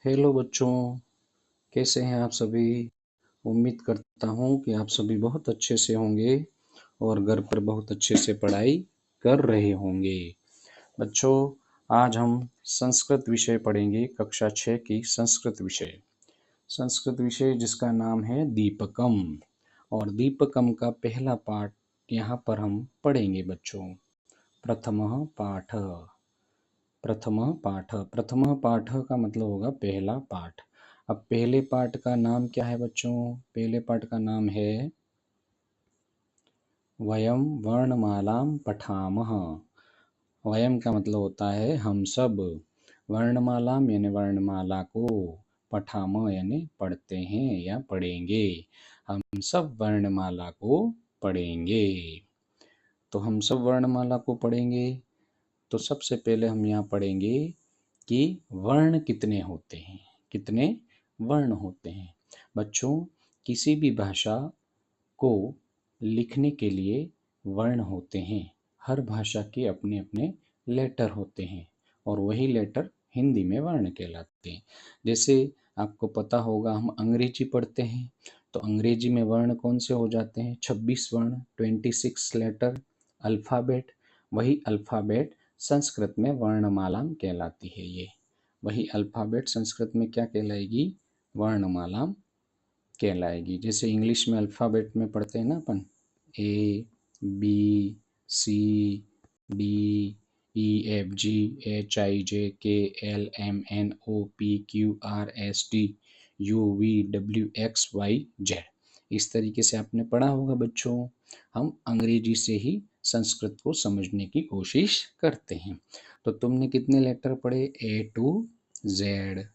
Hello बच्चों, कैसे हैं आप सभी। उम्मीद करता हूँ कि आप सभी बहुत अच्छे से होंगे और घर पर बहुत अच्छे से पढ़ाई कर रहे होंगे। बच्चों, आज हम संस्कृत विषय पढ़ेंगे, कक्षा 6 की संस्कृत विषय जिसका नाम है दीपकम। और दीपकम का पहला पाठ यहाँ पर हम पढ़ेंगे बच्चों। प्रथमः पाठ। प्रथमः पाठ का मतलब होगा पहला पाठ। अब पहले पाठ का नाम क्या है बच्चों? पहले पाठ का नाम है वयम वर्णमालाम पठामः। वयम का मतलब होता है हम सब, वर्णमालाम यानी वर्णमाला को, पठाम यानी पढ़ते हैं या पढ़ेंगे। हम सब वर्णमाला को पढ़ेंगे। तो हम सब वर्णमाला को पढ़ेंगे तो सबसे पहले हम यहाँ पढ़ेंगे कि वर्ण कितने होते हैं। कितने वर्ण होते हैं बच्चों? किसी भी भाषा को लिखने के लिए वर्ण होते हैं। हर भाषा के अपने अपने लेटर होते हैं और वही लेटर हिंदी में वर्ण कहलाते हैं। जैसे आपको पता होगा, हम अंग्रेजी पढ़ते हैं तो अंग्रेजी में वर्ण कौन से हो जाते हैं? 26 वर्ण, 26 लेटर, अल्फ़ाबेट। वही अल्फ़ाबेट संस्कृत में वर्णमाला कहलाती है। ये वही अल्फ़ाबेट संस्कृत में क्या कहलाएगी? वर्णमाला कहलाएगी। जैसे इंग्लिश में अल्फ़ाबेट में पढ़ते हैं ना अपन, A B C D E F G H I J K L M N O P Q R S T U V W X Y Z, इस तरीके से आपने पढ़ा होगा बच्चों। हम अंग्रेजी से ही संस्कृत को समझने की कोशिश करते हैं। तो तुमने कितने लेटर पढ़े? ए टू जेड।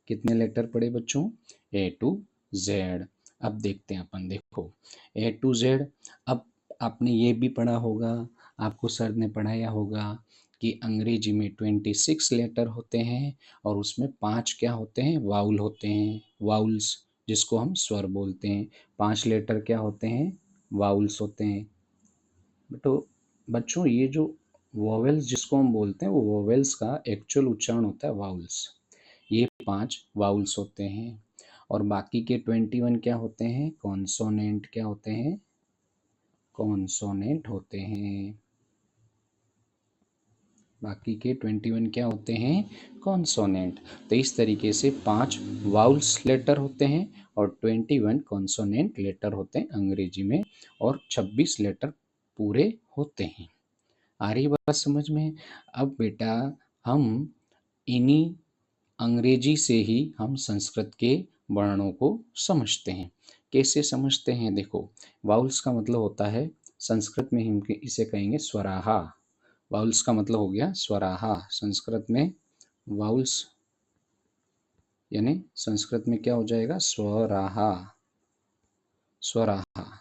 कितने लेटर पढ़े बच्चों? ए टू जेड। अब देखते हैं अपन, देखो ए टू जेड। अब आपने ये भी पढ़ा होगा, आपको सर ने पढ़ाया होगा कि अंग्रेजी में 26 लेटर होते हैं और उसमें 5 क्या होते हैं? वाउल होते हैं, वाउल्स, जिसको हम स्वर बोलते हैं। 5 लेटर क्या होते हैं? वाउल्स होते हैं। तो बच्चों, ये जो वोवेल्स जिसको हम बोलते हैं, वो वोवेल्स का एक्चुअल उच्चारण होता है वाउल्स। ये 5 वाउल्स होते हैं और बाकी के 21 क्या होते हैं? कॉन्सोनेंट। क्या होते हैं? कॉन्सोनेंट होते हैं। बाकी के 21 क्या होते हैं? कॉन्सोनेंट। तो इस तरीके से 5 वाउल्स लेटर होते हैं और 21 कॉन्सोनेंट लेटर होते हैं अंग्रेजी में, और 26 लेटर पूरे होते हैं। आ रही बात समझ में? अब बेटा, हम इन्हीं अंग्रेजी से ही हम संस्कृत के वर्णों को समझते हैं। कैसे समझते हैं? देखो, वाउल्स का मतलब होता है, संस्कृत में हम इसे कहेंगे स्वराहा। वाउल्स का मतलब हो गया स्वराहा। संस्कृत में वाउल्स यानी संस्कृत में क्या हो जाएगा? स्वराहा। स्वराहा,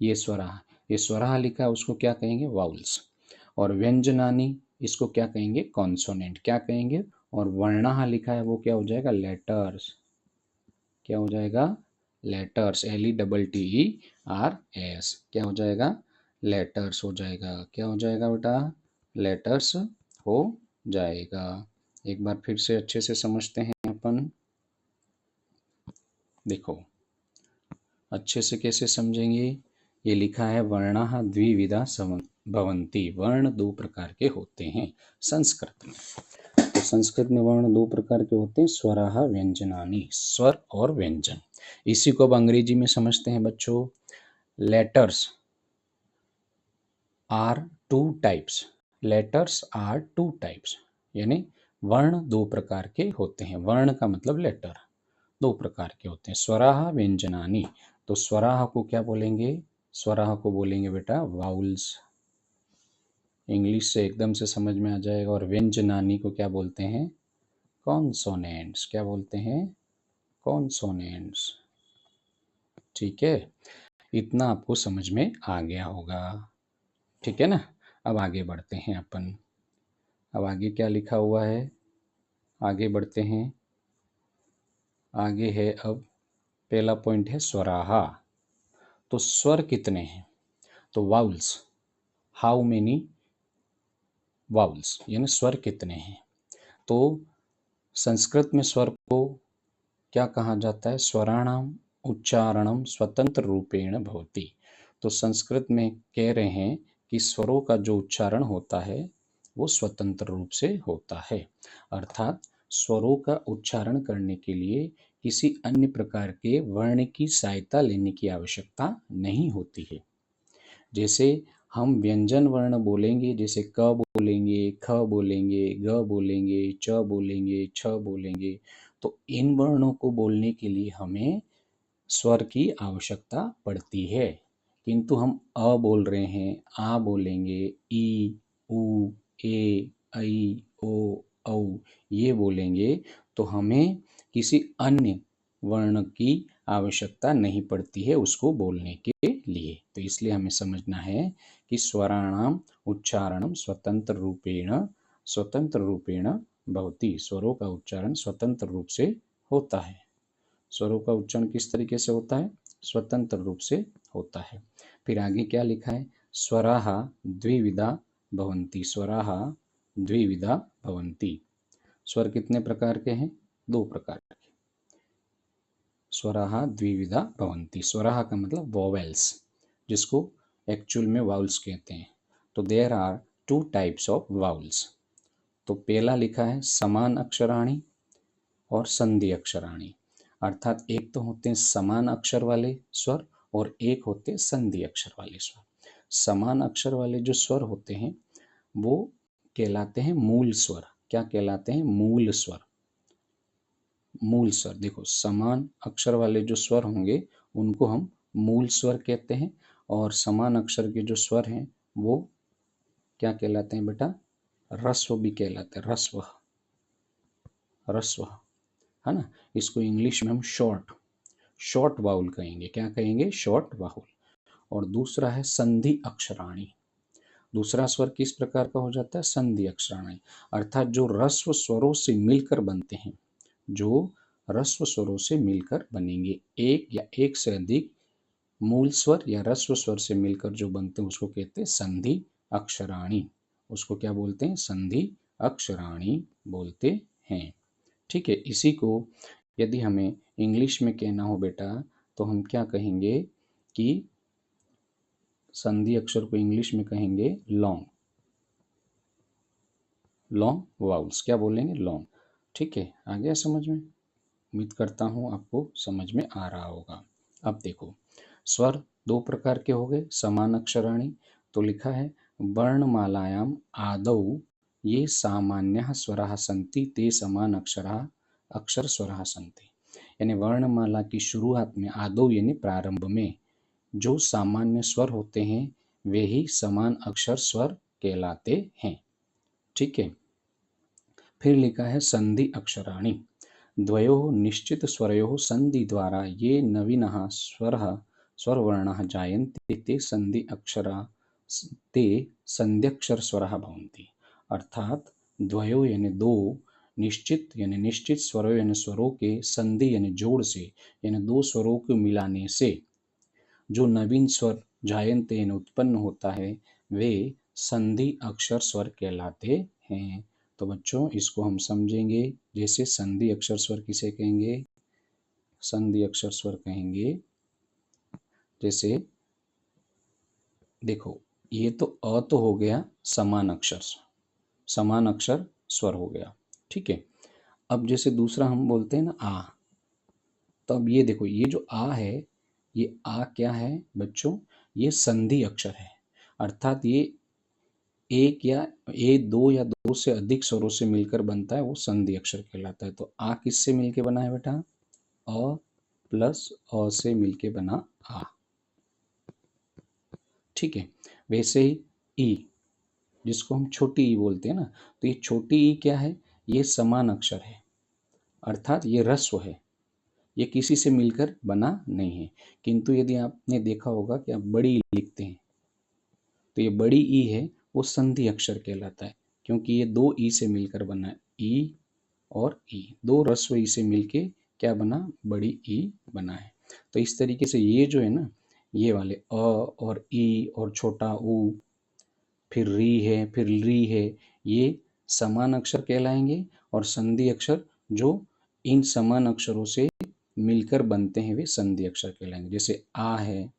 ये स्वराहा, ये स्वराहा लिखा है उसको क्या कहेंगे? वाउल्स। और व्यंजनानी, इसको क्या कहेंगे? कॉन्सोनेंट। क्या कहेंगे? और वर्णाहा लिखा है वो क्या हो जाएगा? लेटर्स। क्या हो जाएगा? लेटर्स। LETTERS। क्या हो जाएगा? लेटर्स हो जाएगा। क्या हो जाएगा बेटा? लेटर्स हो जाएगा। एक बार फिर से अच्छे से समझते हैं अपन। देखो, अच्छे से कैसे समझेंगे? ये लिखा है वर्णाः द्विविधा भवन्ति। वर्ण दो प्रकार के होते हैं संस्कृत में। तो संस्कृत में वर्ण दो प्रकार के होते हैं, स्वराः व्यंजनानि, स्वर और व्यंजन। इसी को अब अंग्रेजी में समझते हैं बच्चों। Letters are two types. Letters are two types, यानी वर्ण दो प्रकार के होते हैं। वर्ण का मतलब लेटर दो प्रकार के होते हैं, स्वराः व्यंजनानि। तो स्वराः को क्या बोलेंगे? स्वराः को बोलेंगे बेटा वाउल्स। इंग्लिश से एकदम से समझ में आ जाएगा। और व्यंजनानि को क्या बोलते हैं? कॉन्सोनेंट्स। क्या बोलते हैं? कॉन्सोनेंट्स। ठीक है, इतना आपको समझ में आ गया होगा। ठीक है ना? अब आगे बढ़ते हैं अपन। अब आगे क्या लिखा हुआ है? आगे बढ़ते हैं। आगे है, अब पहला पॉइंट है स्वराहा। तो स्वर कितने हैं? तो वाउल्स, हाउ मेनी वाउल्स, यानी स्वर कितने हैं? तो संस्कृत में स्वर को क्या कहा जाता है? स्वराणाम उच्चारणम स्वतंत्र रूपेण भवति। तो संस्कृत में कह रहे हैं कि स्वरों का जो उच्चारण होता है वो स्वतंत्र रूप से होता है, अर्थात स्वरों का उच्चारण करने के लिए किसी अन्य प्रकार के वर्ण की सहायता लेने की आवश्यकता नहीं होती है। जैसे हम व्यंजन वर्ण बोलेंगे, जैसे क बोलेंगे, ख बोलेंगे, ग बोलेंगे, च बोलेंगे, छ बोलेंगे, तो इन वर्णों को बोलने के लिए हमें स्वर की आवश्यकता पड़ती है। किंतु हम अ बोल रहे हैं, आ बोलेंगे, ई, उ, ए, ऐ, ओ, औ ये बोलेंगे, तो हमें किसी अन्य वर्ण की आवश्यकता नहीं पड़ती है उसको बोलने के लिए। तो इसलिए हमें समझना है कि स्वराणाम उच्चारणम स्वतंत्र रूपेण भवति। स्वरों का उच्चारण स्वतंत्र रूप से होता है। स्वरों का उच्चारण किस तरीके से होता है? स्वतंत्र रूप से होता है। फिर आगे क्या लिखा है? स्वराः द्विविधा भवन्ति। स्वराः द्विविधा भवन्ति। स्वर कितने प्रकार के हैं? दो प्रकार के। स्वराः द्विविधा भवन्ति। स्वराः का मतलब वोवेल्स, जिसको एक्चुअल में वाउल्स कहते हैं। तो there are two types of vowels. तो पहला लिखा है समान अक्षराणी और संधि अक्षराणी, अर्थात एक तो होते हैं समान अक्षर वाले स्वर और एक होते हैं संधि अक्षर वाले स्वर। समान अक्षर वाले जो स्वर होते हैं वो कहलाते हैं मूल स्वर। क्या कहलाते हैं? मूल स्वर। मूल स्वर, देखो समान अक्षर वाले जो स्वर होंगे उनको हम मूल स्वर कहते हैं, और समान अक्षर के जो स्वर हैं वो क्या कहलाते हैं बेटा? रस्व भी कहलाते हैं। रस्व, रस्व, है ना। इसको इंग्लिश में हम शॉर्ट वाउल कहेंगे। क्या कहेंगे? Short vowel. और दूसरा है संधि अक्षराणी। दूसरा स्वर किस प्रकार का हो जाता है? संधि अक्षराणी, अर्थात जो रस्व स्वरों से मिलकर बनते हैं, जो रस्व स्वरों से मिलकर बनेंगे। एक या एक से अधिक मूल स्वर या रस्व स्वर से मिलकर जो बनते हैं उसको कहते हैं संधि अक्षराणी। उसको क्या बोलते हैं? संधि अक्षराणी बोलते हैं। ठीक है। इसी को यदि हमें इंग्लिश में कहना हो बेटा तो हम क्या कहेंगे कि संधि अक्षर को इंग्लिश में कहेंगे लॉन्ग वाउल्स। क्या बोलेंगे? लॉन्ग। ठीक है, आ गया समझ में? उम्मीद करता हूँ आपको समझ में आ रहा होगा। अब देखो, स्वर दो प्रकार के हो गए, समान अक्षराणी। तो लिखा है वर्णमालायाम आदौ ये सामान्यः स्वराः सन्ति ते समान अक्षर स्वराः सन्ति। यानी वर्णमाला की शुरुआत में, आदौ यानी प्रारंभ में, जो सामान्य स्वर होते हैं वे ही समान अक्षर स्वर कहलाते हैं। ठीक है। फिर लिखा है संधि अक्षराणि। द्वयोः निश्चित स्वरयोः संधि द्वारा ये नवीनः स्वरवर्णाः जायन्ते ते संध्यक्षर स्वराः भवन्ति। अर्थात द्वयोः यानी दो, निश्चित यानी निश्चित स्वरों यानी स्वरों के, संधि यानी जोड़ से यानी दो स्वरों को मिलाने से जो नवीन स्वर जायन्ते यानी उत्पन्न होता है वे संधि अक्षर स्वर कहलाते हैं। तो बच्चों इसको हम समझेंगे। जैसे संधि अक्षर स्वर किसे कहेंगे? संधि अक्षर स्वर कहेंगे, जैसे देखो ये तो अ तो हो गया समान अक्षर स्वर हो गया। ठीक है। अब जैसे दूसरा हम बोलते हैं ना आ, तो अब ये देखो ये जो आ है, ये आ क्या है बच्चों? ये संधि अक्षर है, अर्थात ये एक या दो या दो से अधिक स्वरों से मिलकर बनता है, वो संधि अक्षर कहलाता है। तो आ किससे मिलके बना है बेटा? अ प्लस अ से मिलके बना आ। ठीक है। वैसे ही ई, जिसको हम छोटी ई बोलते हैं ना, तो ये छोटी ई क्या है? ये समान अक्षर है, अर्थात ये ह्रस्व है, ये किसी से मिलकर बना नहीं है। किंतु यदि आपने देखा होगा कि आप बड़ी ई लिखते हैं तो ये बड़ी ई है, वो संधि अक्षर कहलाता है, क्योंकि ये दो ई से मिलकर बना है। ई और ई, दो ह्रस्व ई से मिलके क्या बना? बड़ी ई बना है। तो इस तरीके से ये जो है ना, ये वाले अ और ई और छोटा ऊ, फिर री है, फिर री है, ये समान अक्षर कहलाएंगे और संधि अक्षर जो इन समान अक्षरों से मिलकर बनते हैं वे संधि अक्षर कहलाएंगे। जैसे आ है,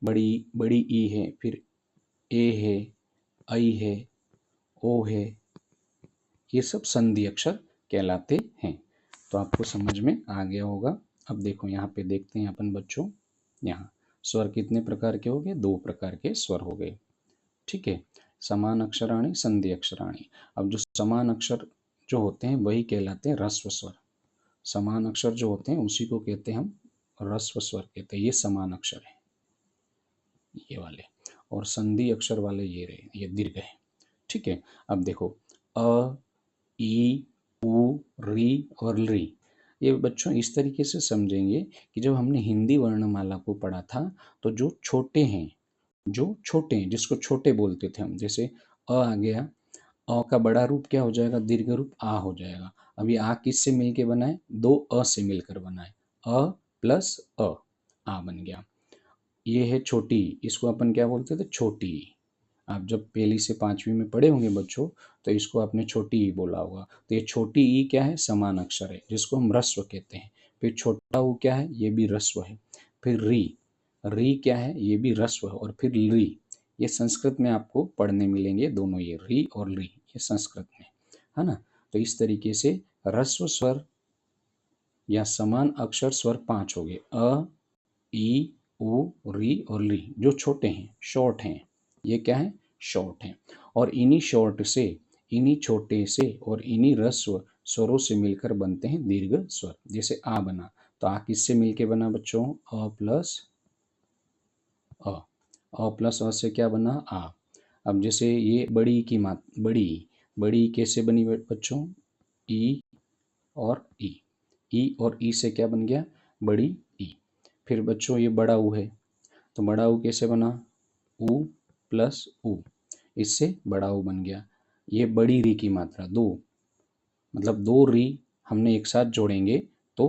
बड़ी बड़ी ई है, फिर ए है, ऐ है, ओ है, ये सब संधि अक्षर कहलाते हैं। तो आपको समझ में आ गया होगा। अब देखो यहाँ पे देखते हैं अपन बच्चों, यहाँ स्वर कितने प्रकार के हो गए? 2 प्रकार के स्वर हो गए। ठीक है, समान अक्षराणी, संधि अक्षराणी। अब जो समान अक्षर जो होते हैं वही कहलाते हैं ह्रस्व स्वर। समान अक्षर जो होते हैं उसी को कहते हैं हम ह्रस्व स्वर कहते हैं। ये समान अक्षर है ये वाले, और संधि अक्षर वाले ये रहे, ये दीर्घ है। ठीक है, अब देखो अ, ई, उ, री और ली, ये बच्चों इस तरीके से समझेंगे कि जब हमने हिंदी वर्णमाला को पढ़ा था तो जो छोटे हैं, जो छोटे हैं जिसको छोटे बोलते थे हम, जैसे आ गया, अ का बड़ा रूप क्या हो जाएगा? दीर्घ रूप आ हो जाएगा। अभी आ किससे मिलके बना है? 2 अ से मिलकर बना है, अ प्लस अ, आ बन गया। ये है छोटी, इसको अपन क्या बोलते थे? छोटी। आप जब पहली से 5वीं में पढ़े होंगे बच्चों तो इसको आपने छोटी ई बोला होगा। तो ये छोटी ई क्या है? समान अक्षर है जिसको हम ह्रस्व कहते हैं। फिर छोटा ऊ क्या है? ये भी ह्रस्व है। फिर री, री क्या है? ये भी ह्रस्व है। और फिर ली, ये संस्कृत में आपको पढ़ने मिलेंगे दोनों, ये री और ली, ये संस्कृत में है ना। तो इस तरीके से ह्रस्व स्वर या समान अक्षर स्वर 5 हो गए, अ, ई, उ, री और ली, जो छोटे हैं, शॉर्ट हैं। ये क्या है? शॉर्ट हैं। और इन्हीं शॉर्ट से, इन्हीं छोटे से और इन्हीं ह्रस्व स्वरों से मिलकर बनते हैं दीर्घ स्वर। जैसे आ बना, तो आ किससे मिलके बना बच्चों? अ प्लस अ, अ प्लस अ से क्या बना? आ। अब जैसे ये बड़ी की मात, बड़ी, बड़ी कैसे बनी बच्चों? ई और ई, ई और ई से क्या बन गया? बड़ी ई। फिर बच्चों ये बड़ा ऊ है, तो बड़ा ऊ कैसे बना? ऊ प्लस ऊ, इससे बड़ा ऊ बन गया। ये बड़ी री की मात्रा 2, मतलब 2 री हमने एक साथ जोड़ेंगे तो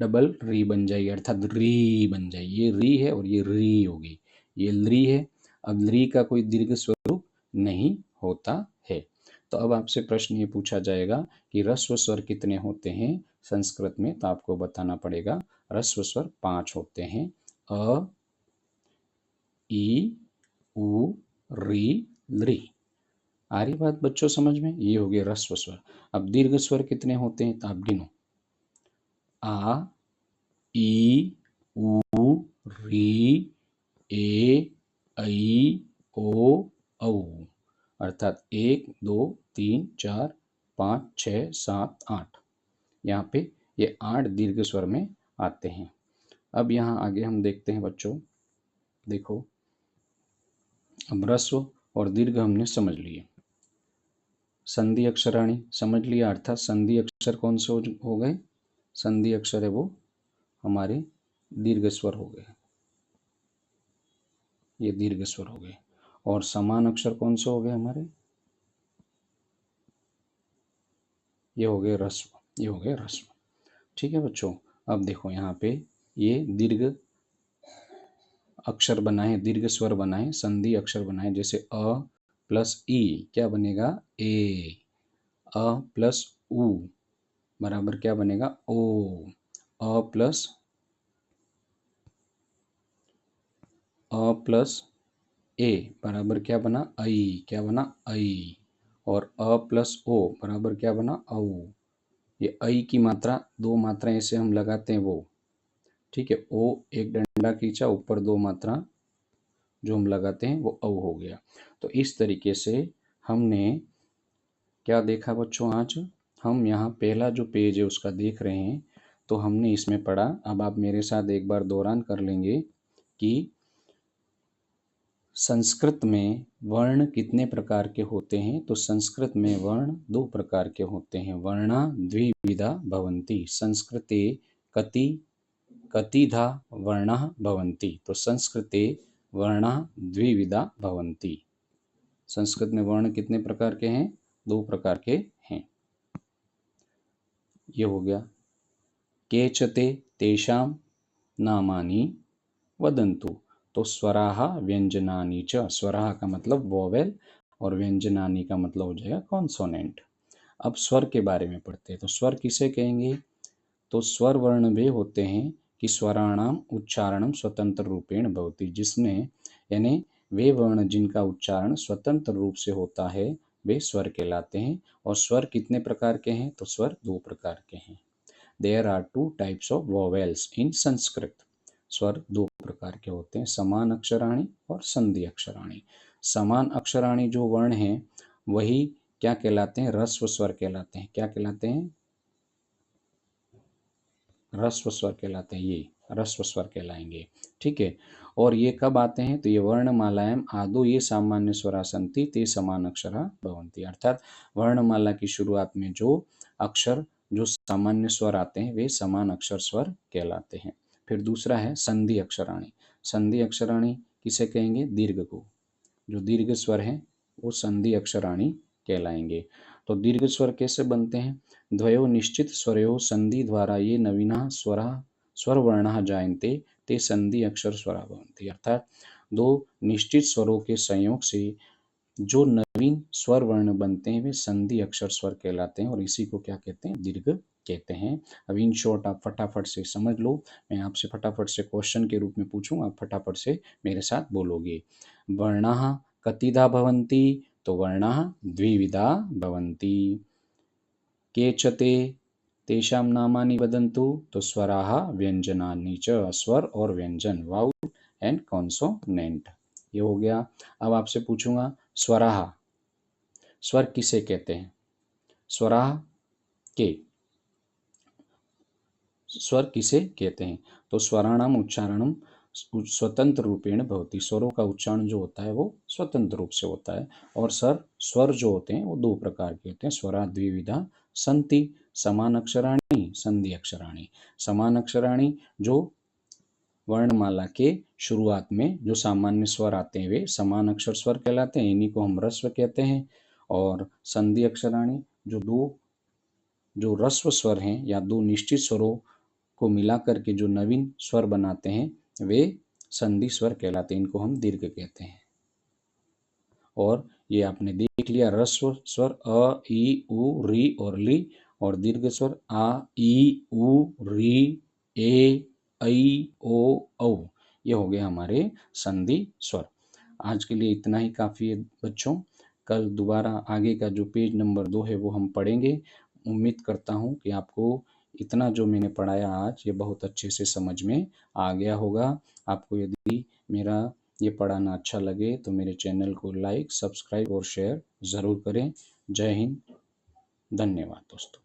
डबल री बन जाएगी, अर्थात री बन जाएगी। ये री है और ये री होगी, ये ली है। अब ली का कोई दीर्घ स्वरूप नहीं होता है। तो अब आपसे प्रश्न ये पूछा जाएगा कि ह्रस्व स्वर कितने होते हैं संस्कृत में? तो आपको बताना पड़ेगा ह्रस्व स्वर 5 होते हैं, अ, ई, उ, री, ली। आ रही बात बच्चों समझ में? ये हो गए ह्रस्व स्वर। अब दीर्घ स्वर कितने होते हैं? तो आप गिनो, आ, ई, उ, री, ए, ऐ, ओ, औ, अर्थात 1 2 3 4 5 6 7 8। यहाँ पे ये 8 दीर्घ स्वर में आते हैं। अब यहाँ आगे हम देखते हैं बच्चों, देखो अब ह्रस्व और दीर्घ हमने समझ लिए। संधि अक्षराणी समझ लिया, अर्थात संधि अक्षर कौन से हो गए? संधि अक्षर है वो हमारे दीर्घ स्वर हो गए, ये दीर्घ स्वर हो गए। और समान अक्षर कौन से हो गए हमारे? ये हो गए ह्रस्व, ये हो गए ह्रस्व। ठीक है बच्चों, अब देखो यहाँ पे ये दीर्घ अक्षर बनाए, दीर्घ स्वर बनाए, संधि अक्षर बनाए। जैसे अ प्लस ई क्या बनेगा? ए। अ प्लस उ बराबर क्या बनेगा? ओ। अ प्लस ए बराबर क्या बना? ऐ, क्या बना? ऐ। और अ प्लस ओ बराबर क्या बना? औ। ये ऐ की मात्रा, 2 मात्राएं ऐसे हम लगाते हैं वो, ठीक है। ओ एक डंडा खींचा, ऊपर 2 मात्रा जो हम लगाते हैं वो औ हो गया। तो इस तरीके से हमने क्या देखा बच्चों? आज हम यहाँ पहला जो पेज है उसका देख रहे हैं। तो हमने इसमें पढ़ा, अब आप मेरे साथ एक बार दोहरान कर लेंगे कि संस्कृत में वर्ण कितने प्रकार के होते हैं। तो संस्कृत में वर्ण 2 प्रकार के होते हैं, वर्णा द्विविधा भवन्ति। संस्कृते कति कतिधा वर्णाः भवन्ति। तो संस्कृते वर्णाः द्विविधा भवन्ति। संस्कृत में वर्ण कितने प्रकार के हैं? 2 प्रकार के हैं। ये हो गया। केचते तेषां नामानि वदन्तु। तो स्वराः व्यंजनानि च, स्वराः का मतलब वोवेल और व्यंजनानि का मतलब हो जाएगा कॉन्सोनेंट। अब स्वर के बारे में पढ़ते हैं। तो स्वर किसे कहेंगे? तो स्वर वर्ण वे होते हैं कि स्वराणाम उच्चारणम स्वतंत्र रूपेण भवति, जिसमें यानी वे वर्ण जिनका उच्चारण स्वतंत्र रूप से होता है वे स्वर कहलाते हैं। और स्वर कितने प्रकार के हैं? तो स्वर दो प्रकार के हैं। There are two types of vowels in Sanskrit. स्वर दो प्रकार के होते हैं, समान अक्षराणी और संधि अक्षराणी। समान अक्षराणी जो वर्ण हैं वही क्या कहलाते हैं? ह्रस्व स्वर कहलाते हैं। क्या कहलाते हैं? ह्रस्व स्वर कहलाते हैं। ये ह्रस्व स्वर कहलाएंगे। ठीक है। और ये कब आते हैं? तो ये वर्णमालायाम आदौ ये सामान्य स्वरा सन्ति ते समान अक्षरा भवन्ति, अर्थात वर्णमाला की शुरुआत में जो अक्षर जो सामान्य स्वर आते हैं वे समान अक्षर स्वर कहलाते हैं। फिर दूसरा है संधि अक्षराणी। संधि अक्षराणी किसे कहेंगे? दीर्घ को। जो दीर्घ स्वर हैं वो संधि अक्षराणी कहलाएंगे। तो दीर्घ स्वर कैसे बनते हैं? द्वयो निश्चित स्वरयोः संधि द्वारा ये नवीना स्वर वर्णः जायन्ते ते संधि अक्षर स्वरा भवन्ति, अर्थात दो निश्चित स्वरों के संयोग से जो नवीन स्वर वर्ण बनते हैं वे संधि अक्षर स्वर कहलाते हैं और इसी को क्या कहते हैं? दीर्घ कहते हैं। अब इन शॉर्ट आप फटाफट से समझ लो। मैं आपसे फटाफट से क्वेश्चन के रूप में पूछूं, आप फटाफट से मेरे साथ बोलोगे। वर्णाः कतिधा भवन्ति? तो वर्णाः द्विविधा भवन्ति। केच ते तेषां नामानि वदन्तु? तो स्वराः व्यञ्जनानि च, स्वर और व्यंजन, वाउल एंड कॉन्सोनेंट। ये हो गया। अब आपसे पूछूंगा स्वराः, स्वर किसे कहते हैं? स्वराः के स्वर किसे कहते हैं? तो स्वराणाम उच्चारणम स्वतंत्र रूपेण भवति, स्वरों का उच्चारण जो होता है वो स्वतंत्र रूप से होता है। और स्वर जो होते हैं वो दो प्रकार के होते हैं। स्वरा द्विविधा सन्ति, समान अक्षराणी संधि अक्षराणी। समान अक्षराणी जो वर्णमाला के शुरुआत में जो सामान्य स्वर आते हैं वे समान अक्षर स्वर कहलाते हैं, इन्हीं को हम ह्रस्व कहते हैं। और संधि अक्षराणी जो ह्रस्व स्वर हैं या दो निश्चित स्वरों को मिलाकर के जो नवीन स्वर बनाते हैं वे संधि स्वर कहलाते हैं, इनको हम दीर्घ कहते हैं। और ये आपने देख लिया, ह्रस्व स्वर अ ई उ री और ली, और दीर्घ स्वर आ ई उ री ए ऐ ओ औ। ये हो गए हमारे संधि स्वर। आज के लिए इतना ही काफ़ी है बच्चों। कल दोबारा आगे का जो पेज नंबर 2 है वो हम पढ़ेंगे। उम्मीद करता हूँ कि आपको इतना जो मैंने पढ़ाया आज ये बहुत अच्छे से समझ में आ गया होगा। आपको यदि मेरा ये पढ़ाना अच्छा लगे तो मेरे चैनल को लाइक, सब्सक्राइब और शेयर ज़रूर करें। जय हिंद, धन्यवाद दोस्तों।